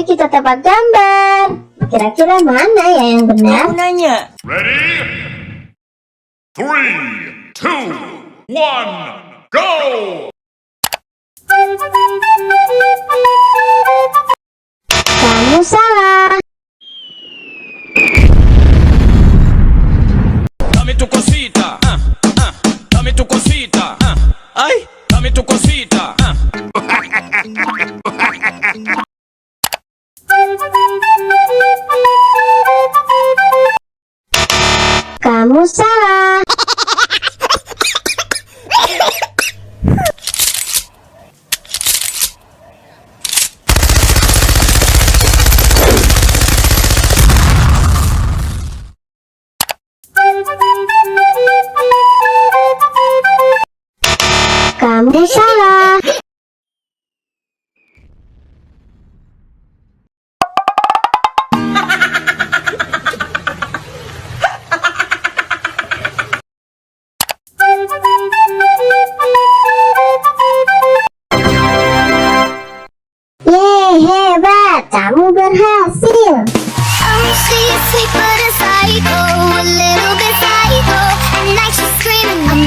kita tebak gambar. Kira-kira mana ya yang benar? Aku nanya. Ready? 3, 2, 1, go! Kamu salah. Dame tu cosita, dame tu cosita, ay, dame tu cosita. Kamu salah. Kamu salah. Yeay, hebat, kamu berhasil. Oh, she is sweet but a psycho, a little bit psycho. At night she's screaming, I'm